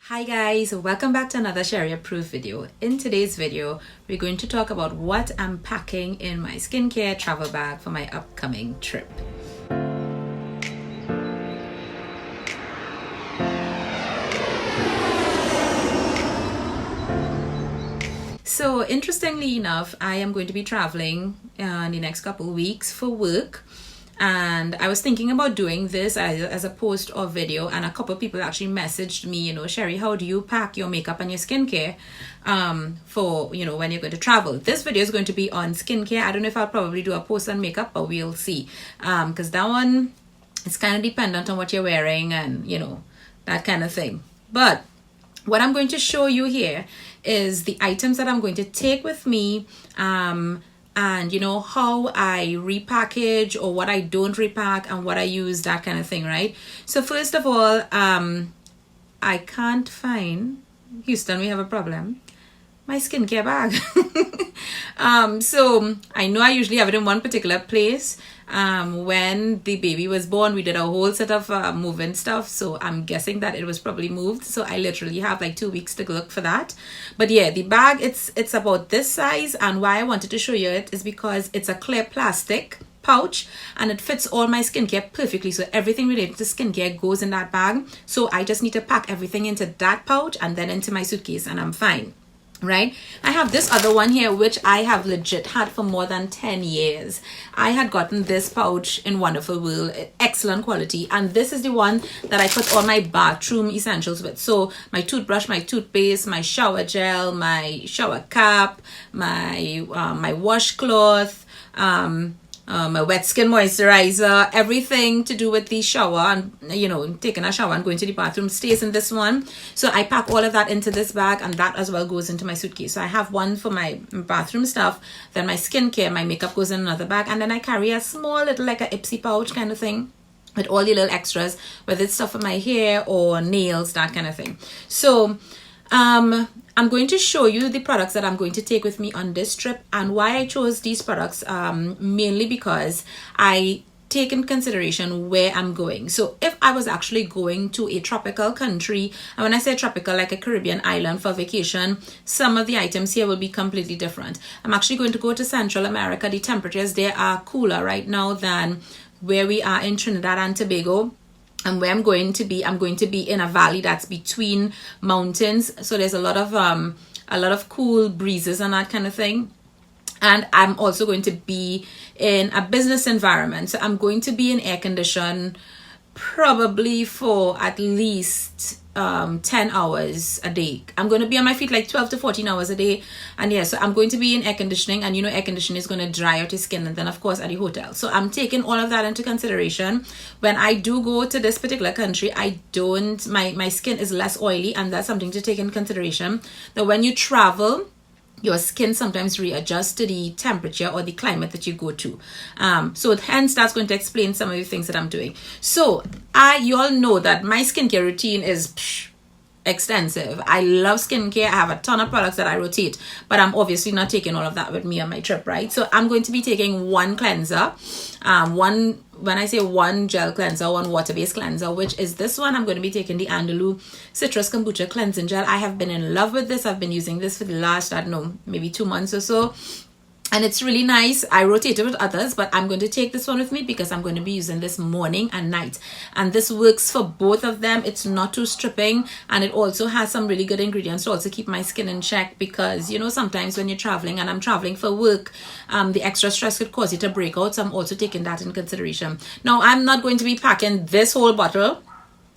Hi guys, welcome back to another Sheri approved video. In today's video, we're going to talk about what I'm packing in my skincare travel bag for my upcoming trip. So interestingly enough, I am going to be traveling in the next couple of weeks for work. And I was thinking about doing this as a post or video, and a couple of people actually messaged me, Sheri, how do you pack your makeup and your skincare for, when you're going to travel? This video is going to be on skincare. I don't know if I'll probably do a post on makeup, but we'll see. Because that one, it's kind of dependent on what you're wearing and, that kind of thing. But what I'm going to show you here is the items that I'm going to take with me, and how I repackage or what I don't repack and what I use, that kind of thing, right? So first of all, I can't find, Houston, we have a problem, my skincare bag. So I know I usually have it in one particular place. When the baby was born, we did a whole set of moving stuff, so I'm guessing that it was probably moved. So I literally have like 2 weeks to look for that. But yeah, the bag, it's about this size, and why I wanted to show you it is because it's a clear plastic pouch and it fits all my skincare perfectly. So everything related to skincare goes in that bag. So I just need to pack everything into that pouch and then into my suitcase, and I'm fine. Right, I have this other one here which I have legit had for more than 10 years. I had gotten this pouch in Wonderful World, excellent quality, and this is the one that I put all my bathroom essentials with. So my toothbrush, my toothpaste, my shower gel, my shower cap, my my washcloth, my wet skin moisturizer, everything to do with the shower and taking a shower and going to the bathroom stays in this one. So I pack all of that into this bag, and that as well goes into my suitcase. So I have one for my bathroom stuff, then my skincare, my makeup goes in another bag, and then I carry a small little like a Ipsy pouch kind of thing with all the little extras, whether it's stuff for my hair or nails, that kind of thing. So I'm going to show you the products that I'm going to take with me on this trip, and why I chose these products, mainly because I take in consideration where I'm going. So if I was actually going to a tropical country, and when I say tropical, like a Caribbean island for vacation, some of the items here will be completely different. I'm actually going to go to Central America. The temperatures there are cooler right now than where we are in Trinidad and Tobago. And where I'm going to be in a valley that's between mountains, so there's a lot of cool breezes and that kind of thing. And I'm also going to be in a business environment, so I'm going to be in air condition probably for at least 10 hours a day. I'm going to be on my feet like 12 to 14 hours a day, and yeah, so I'm going to be in air conditioning, and air conditioning is going to dry out your skin, and then of course at the hotel. So I'm taking all of that into consideration. When I do go to this particular country, my skin is less oily, and that's something to take in consideration, that when you travel, your skin sometimes readjusts to the temperature or the climate that you go to. So hence that's going to explain some of the things that I'm doing. So you all know that my skincare routine is extensive. I love skincare. I have a ton of products that I rotate, but I'm obviously not taking all of that with me on my trip, right? So I'm going to be taking one cleanser, when I say one gel cleanser, one water-based cleanser, which is this one. I'm going to be taking the Andalou Citrus Kombucha Cleansing Gel. I have been in love with this. I've been using this for the last, I don't know, maybe 2 months or so. And it's really nice. I rotate it with others, but I'm going to take this one with me because I'm going to be using this morning and night. And this works for both of them. It's not too stripping, and it also has some really good ingredients to also keep my skin in check, because, sometimes when you're traveling, and I'm traveling for work, the extra stress could cause you to break out. So I'm also taking that in consideration. Now, I'm not going to be packing this whole bottle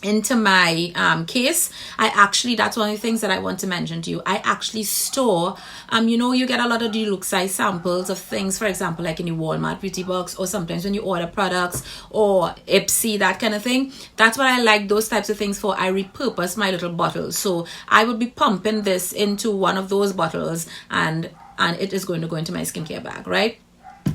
into my case. That's one of the things that I want to mention to you. I actually store, you get a lot of deluxe size samples of things, for example, like in the Walmart beauty box, or sometimes when you order products or Ipsy, that kind of thing. That's what I like those types of things for. I repurpose my little bottles. So I would be pumping this into one of those bottles, and it is going to go into my skincare bag, right?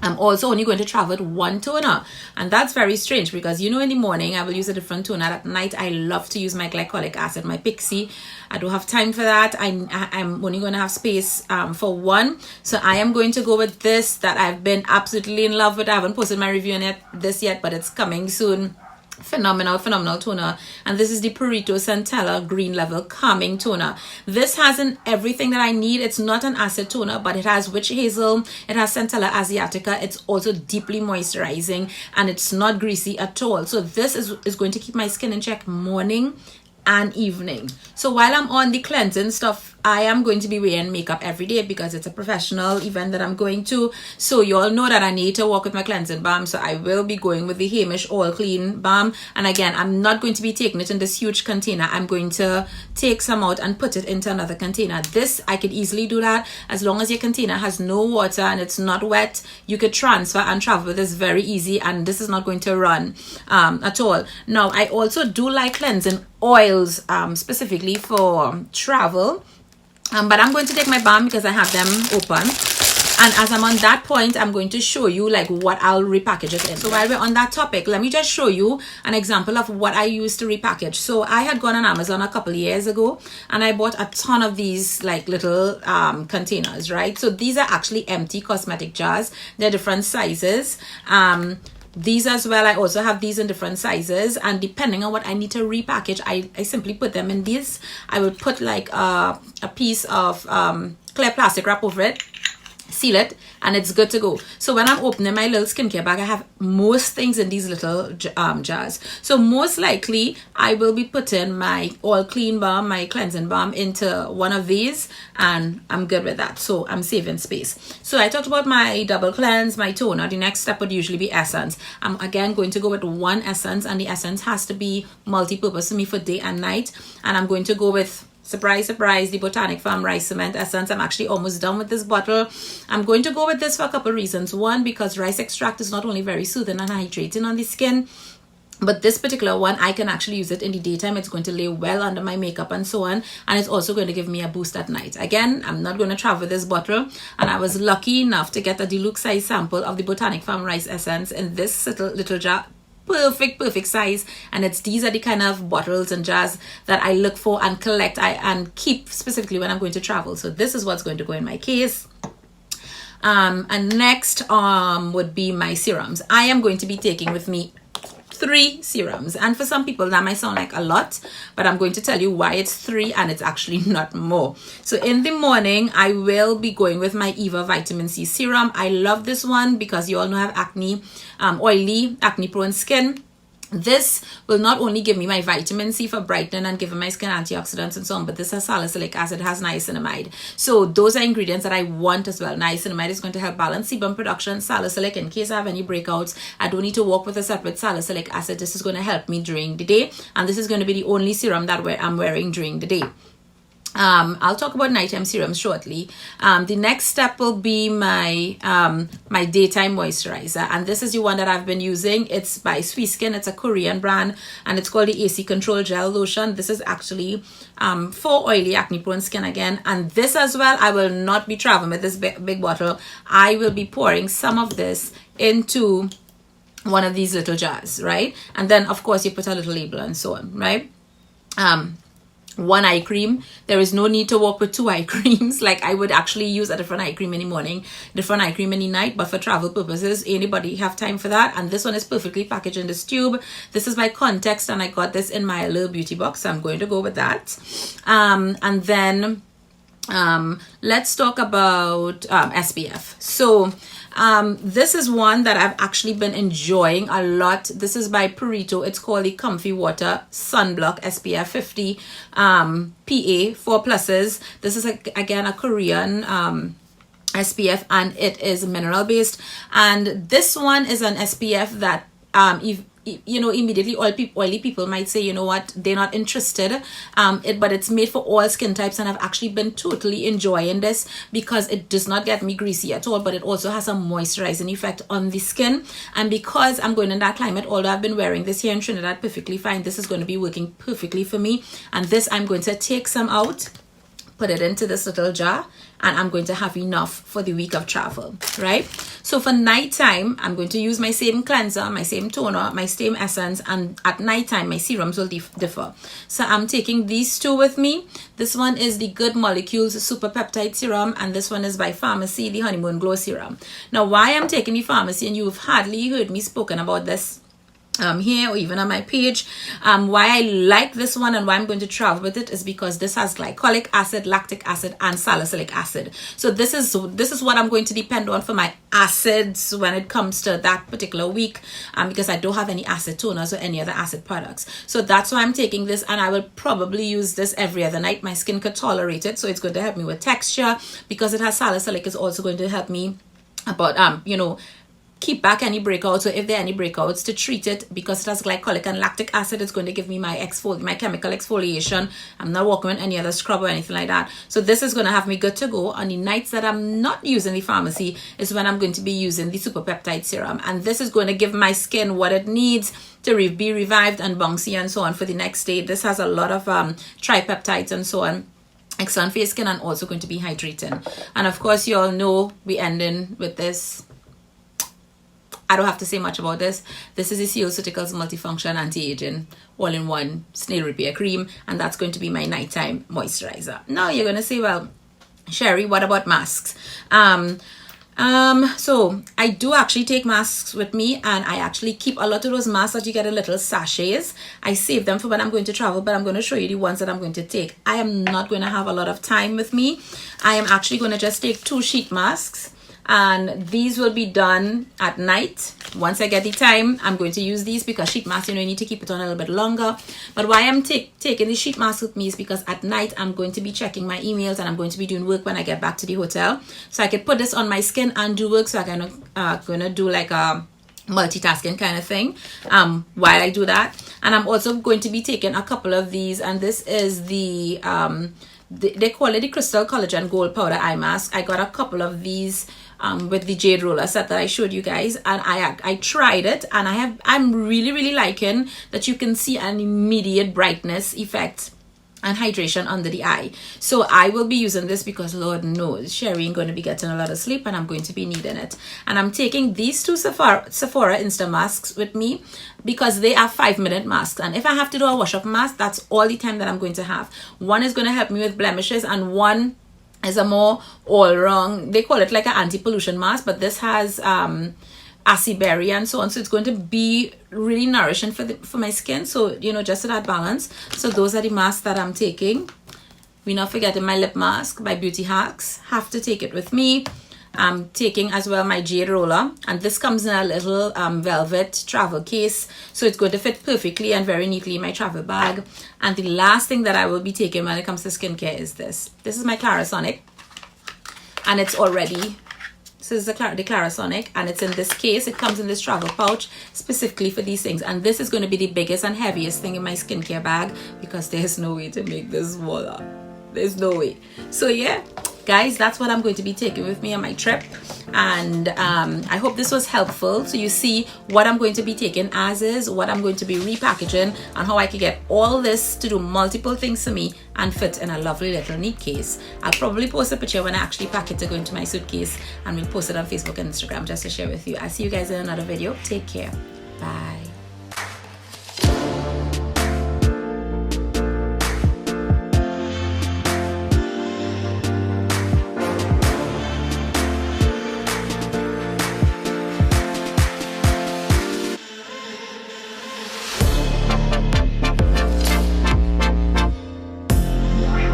I'm also only going to travel with one toner, and that's very strange because in the morning I will use a different toner. At night I love to use my glycolic acid, my Pixie. I don't have time for that. I'm only going to have space for one, so I am going to go with this that I've been absolutely in love with. I haven't posted my review on this yet, but it's coming soon. phenomenal toner, and this is the Purito Centella Green Level Calming Toner. This has everything that I need. It's not an acid toner, but it has witch hazel, it has Centella Asiatica, it's also deeply moisturizing, and it's not greasy at all. So this is going to keep my skin in check morning and evening. So while I'm on the cleansing stuff, I am going to be wearing makeup every day because it's a professional event that I'm going to. So you all know that I need to work with my cleansing balm. So I will be going with the Hamish All Clean Balm. And again, I'm not going to be taking it in this huge container. I'm going to take some out and put it into another container. This, I could easily do that. As long as your container has no water and it's not wet, you could transfer and travel with this very easy. And this is not going to run at all. Now, I also do like cleansing oils specifically for travel. But I'm going to take my balm because I have them open, and as I'm on that point, I'm going to show you like what I'll repackage it in. So while we're on that topic, let me just show you an example of what I used to repackage. So I had gone on Amazon a couple of years ago and I bought a ton of these like little containers, right? So these are actually empty cosmetic jars. They're different sizes. These as well, I also have these in different sizes, and depending on what I need to repackage, I simply put them in these. I would put like a piece of clear plastic wrap over it, seal it, and it's good to go. So when I'm opening my little skincare bag, I have most things in these little jars. So most likely I will be putting my All Clean balm, my cleansing balm, into one of these, and I'm good with that. So I'm saving space. So I talked about my double cleanse, my toner. The next step would usually be essence. I'm again going to go with one essence, and the essence has to be multi-purpose for me for day and night. And I'm going to go with, surprise, surprise, the Botanic Farm Rice Cement Essence. I'm actually almost done with this bottle. I'm going to go with this for a couple of reasons. One, because rice extract is not only very soothing and hydrating on the skin, but this particular one, I can actually use it in the daytime. It's going to lay well under my makeup and so on. And it's also going to give me a boost at night. Again, I'm not going to travel with this bottle. And I was lucky enough to get a deluxe size sample of the Botanic Farm Rice Essence in this little jar. Perfect size. And these are the kind of bottles and jars that I look for and collect and keep specifically when I'm going to travel. So this is what's going to go in my case. And next would be my serums. I am going to be taking with me 3 serums, and for some people that might sound like a lot, but I'm going to tell you why it's 3 and it's actually not more. So in the morning, I will be going with my Eva Vitamin C Serum. I love this one because you all know I have acne, oily, acne prone skin. This will not only give me my vitamin C for brightening and giving my skin antioxidants and so on, but this has salicylic acid, has niacinamide. So those are ingredients that I want as well. Niacinamide is going to help balance sebum production. Salicylic, in case I have any breakouts, I don't need to work with a separate salicylic acid. This is going to help me during the day, and this is going to be the only serum that I'm wearing during the day. I'll talk about nighttime serums shortly. The next step will be my my daytime moisturizer, and this is the one that I've been using. It's by Sweet Skin. It's a Korean brand, and it's called the AC Control Gel Lotion. This is actually for oily, acne prone skin again. And this as well, I will not be traveling with this big bottle. I will be pouring some of this into one of these little jars, right? And then of course you put a little label and so on, right? 1 eye cream. There is no need to work with 2 eye creams. Like I would actually use a different eye cream in the morning, different eye cream in the night, but for travel purposes, anybody have time for that? And this one is perfectly packaged in this tube. This is by Context, and I got this in my little beauty box, so I'm going to go with that. And then let's talk about SPF. So this is one that I've actually been enjoying a lot. This is by Purito. It's called the Comfy Water Sunblock SPF 50 PA 4+. This is again a Korean SPF, and it is mineral based, and this one is an SPF that immediately oily people might say, you know what, they're not interested, but it's made for all skin types, and I've actually been totally enjoying this because it does not get me greasy at all, but it also has a moisturizing effect on the skin. And because I'm going in that climate, although I've been wearing this here in Trinidad perfectly fine, this is going to be working perfectly for me. And this, I'm going to take some out, put it into this little jar, and I'm going to have enough for the week of travel, right? So for nighttime, I'm going to use my same cleanser, my same toner, my same essence, and at nighttime, my serums will differ. So I'm taking these 2 with me. This one is the Good Molecules Super Peptide Serum, and this one is by Pharmacy, the Honeymoon Glow Serum. Now, why I'm taking the Pharmacy, and you've hardly heard me spoken about this here or even on my page. Why I like this one and why I'm going to travel with it is because this has glycolic acid, lactic acid, and salicylic acid. So this is what I'm going to depend on for my acids when it comes to that particular week, because I don't have any acid toners or any other acid products. So that's why I'm taking this, and I will probably use this every other night. My skin could tolerate it, so it's going to help me with texture. Because it has salicylic, it's also going to help me about keep back any breakouts, so if there are any breakouts, to treat it. Because it has glycolic and lactic acid, it's going to give me my chemical exfoliation. I'm not working with any other scrub or anything like that. So this is going to have me good to go. On the nights that I'm not using the pharmacy is when I'm going to be using the super peptide serum, and this is going to give my skin what it needs to be revived and bouncy and so on for the next day. This has a lot of tripeptides and so on. Excellent for your skin, and also going to be hydrating. And of course, you all know we ending with this. I don't have to say much about this. This is the SeoCeuticals Multifunction Anti-Aging All-in-One Snail Repair Cream, and that's going to be my nighttime moisturizer. Now you're going to say, well, Sheri, what about masks? So I do actually take masks with me, and I actually keep a lot of those masks that you get in little sachets. I save them for when I'm going to travel, but I'm going to show you the ones that I'm going to take. I am not going to have a lot of time with me. I am actually going to just take 2 sheet masks, and these will be done at night. Once I get the time, I'm going to use these, because sheet masks, you need to keep it on a little bit longer. But why I'm taking the sheet mask with me is because at night I'm going to be checking my emails, and I'm going to be doing work when I get back to the hotel. So I could put this on my skin and do work. So I'm gonna do like a multitasking kind of thing while I do that. And I'm also going to be taking a couple of these, and this is the they call it the Crystal Collagen Gold Powder Eye Mask. I got a couple of these with the jade roller set that I showed you guys, and I tried it, and I'm really liking that you can see an immediate brightness effect and hydration under the eye. So I will be using this because Lord knows Sheri ain't going to be getting a lot of sleep, and I'm going to be needing it. And I'm taking these 2 Sephora Insta masks with me because they are 5-minute masks, and if I have to do a wash up mask, that's all the time that I'm going to have. One is going to help me with blemishes, and one is a more all-round, they call it like an anti-pollution mask, but this has acai berry and so on, so it's going to be really nourishing for my skin. So just to that balance. So those are the masks that I'm taking. We're not forgetting my lip mask by Beauty Hacks. Have to take it with me. I'm taking as well my jade roller, and this comes in a little velvet travel case, so it's going to fit perfectly and very neatly in my travel bag. And the last thing that I will be taking when it comes to skincare is this is my Clarisonic, and it's already, this is the Clarisonic, and it's in this case. It comes in this travel pouch specifically for these things, and this is going to be the biggest and heaviest thing in my skincare bag because there's no way to make this smaller. There's no way. So yeah, guys, that's what I'm going to be taking with me on my trip, and I hope this was helpful. So you see what I'm going to be taking as is, what I'm going to be repackaging, and how I can get all this to do multiple things for me and fit in a lovely little neat case. I'll probably post a picture when I actually pack it to go into my suitcase, and we'll post it on Facebook and Instagram just to share with you. I'll see you guys in another video. Take care. Bye.